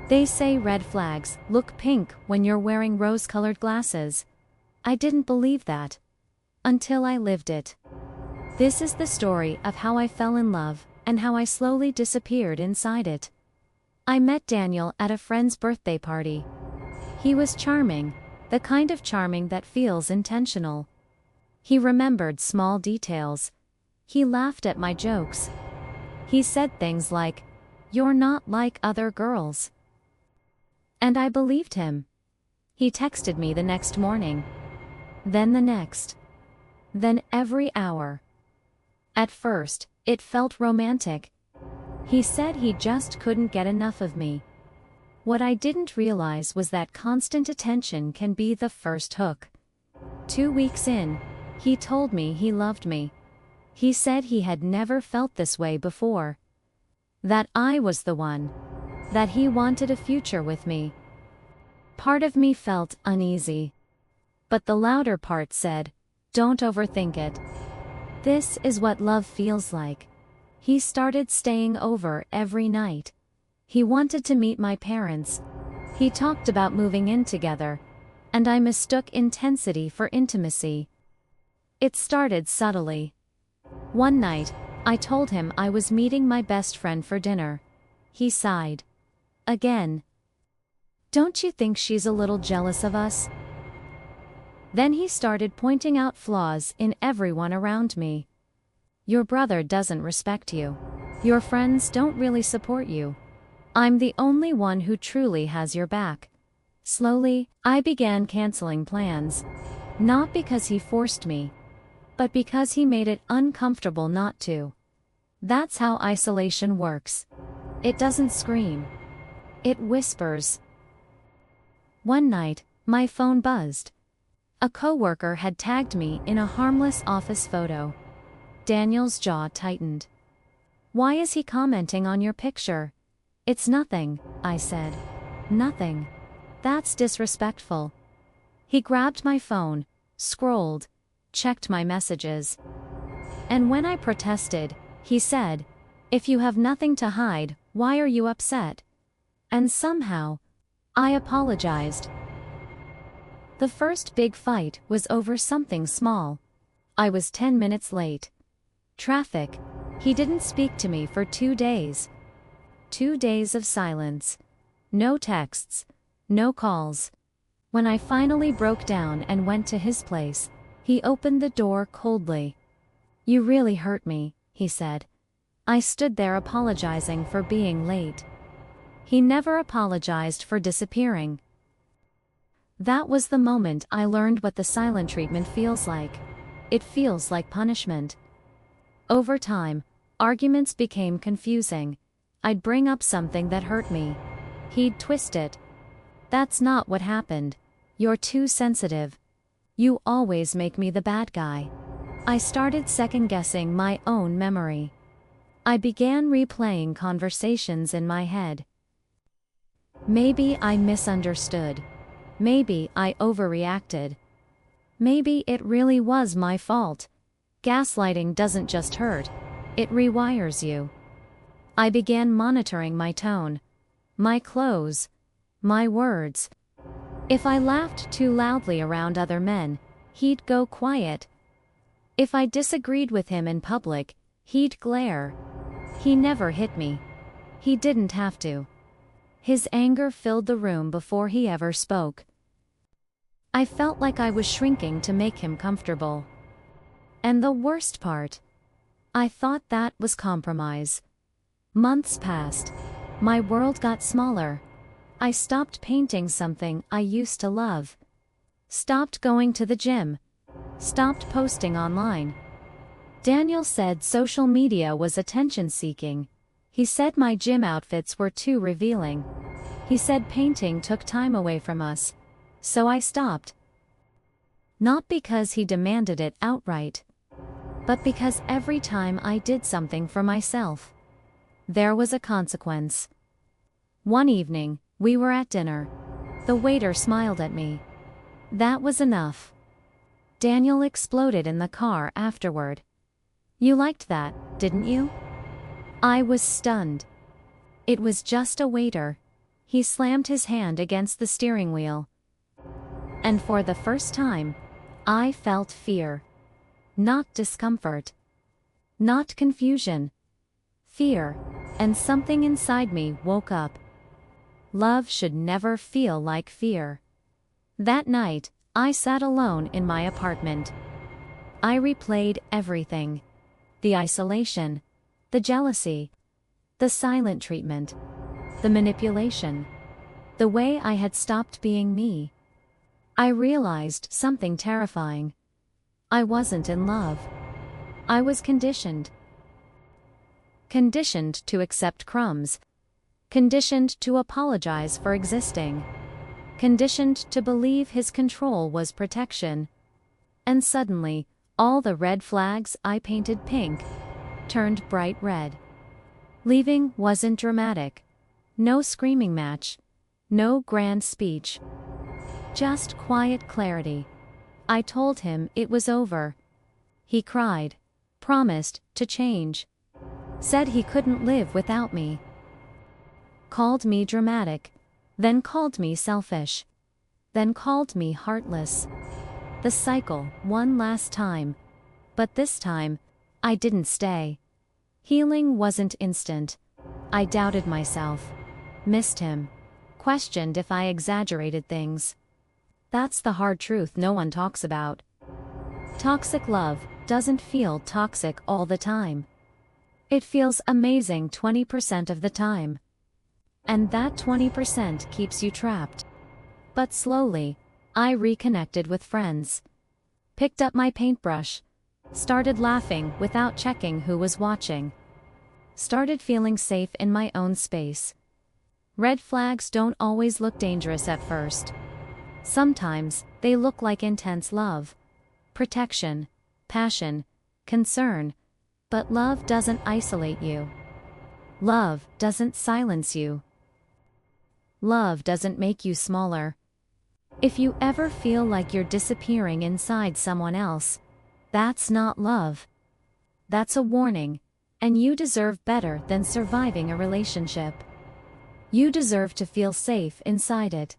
They say red flags look pink when you're wearing rose-colored glasses. I didn't believe that. Until I lived it. This is the story of how I fell in love, and how I slowly disappeared inside it. I met Daniel at a friend's birthday party. He was charming, the kind of charming that feels intentional. He remembered small details. He laughed at my jokes. He said things like, "You're not like other girls." And I believed him. He texted me the next morning. Then the next. Then every hour. At first, it felt romantic. He said he just couldn't get enough of me. What I didn't realize was that constant attention can be the first hook. 2 weeks in, he told me he loved me. He said he had never felt this way before. That I was the one. That he wanted a future with me. Part of me felt uneasy. But the louder part said, "Don't overthink it. This is what love feels like." He started staying over every night. He wanted to meet my parents. He talked about moving in together. And I mistook intensity for intimacy. It started subtly. One night, I told him I was meeting my best friend for dinner. He sighed. Again. "Don't you think she's a little jealous of us?" Then he started pointing out flaws in everyone around me. "Your brother doesn't respect you. Your friends don't really support you. I'm the only one who truly has your back." Slowly, I began canceling plans. Not because he forced me, but because he made it uncomfortable not to. That's how isolation works. It doesn't scream. It whispers. One night, my phone buzzed. A coworker had tagged me in a harmless office photo. Daniel's jaw tightened. "Why is he commenting on your picture?" "It's nothing," I said. "Nothing. That's disrespectful." He grabbed my phone, scrolled, checked my messages. And when I protested, he said, "If you have nothing to hide, why are you upset?" And somehow, I apologized. The first big fight was over something small. I was 10 minutes late. Traffic. He didn't speak to me for 2 days. 2 days of silence. No texts. No calls. When I finally broke down and went to his place, he opened the door coldly. "You really hurt me," he said. I stood there apologizing for being late. He never apologized for disappearing. That was the moment I learned what the silent treatment feels like. It feels like punishment. Over time, arguments became confusing. I'd bring up something that hurt me. He'd twist it. "That's not what happened. You're too sensitive. You always make me the bad guy." I started second-guessing my own memory. I began replaying conversations in my head. Maybe I misunderstood. Maybe I overreacted. Maybe it really was my fault. Gaslighting doesn't just hurt, it rewires you. I began monitoring my tone, my clothes, my words. If I laughed too loudly around other men, he'd go quiet. If I disagreed with him in public, he'd glare. He never hit me. He didn't have to. His anger filled the room before he ever spoke. I felt like I was shrinking to make him comfortable. And the worst part, I thought that was compromise. Months passed. My world got smaller. I stopped painting something I used to love. Stopped going to the gym. Stopped posting online. Daniel said social media was attention-seeking. He said my gym outfits were too revealing. He said painting took time away from us. So I stopped. Not because he demanded it outright, but because every time I did something for myself, there was a consequence. One evening, we were at dinner. The waiter smiled at me. That was enough. Daniel exploded in the car afterward. "You liked that, didn't you?" I was stunned. It was just a waiter. He slammed his hand against the steering wheel. And for the first time, I felt fear. Not discomfort. Not confusion. Fear, and something inside me woke up. Love should never feel like fear. That night, I sat alone in my apartment. I replayed everything. The isolation. The jealousy. The silent treatment. The manipulation. The way I had stopped being me. I realized something terrifying. I wasn't in love. I was conditioned. Conditioned to accept crumbs. Conditioned to apologize for existing. Conditioned to believe his control was protection. And suddenly, all the red flags I painted pink turned bright red. Leaving wasn't dramatic. No screaming match. No grand speech. Just quiet clarity. I told him it was over. He cried. Promised to change. Said he couldn't live without me. Called me dramatic. Then called me selfish. Then called me heartless. The cycle, one last time. But this time, I didn't stay. Healing wasn't instant. I doubted myself. Missed him. Questioned if I exaggerated things. That's the hard truth no one talks about. Toxic love doesn't feel toxic all the time. It feels amazing 20% of the time. And that 20% keeps you trapped. But slowly, I reconnected with friends. Picked up my paintbrush. Started laughing without checking who was watching. Started feeling safe in my own space. Red flags don't always look dangerous at first. Sometimes, they look like intense love. Protection, passion, concern. But love doesn't isolate you. Love doesn't silence you. Love doesn't make you smaller. If you ever feel like you're disappearing inside someone else, that's not love. That's a warning, and you deserve better than surviving a relationship. You deserve to feel safe inside it.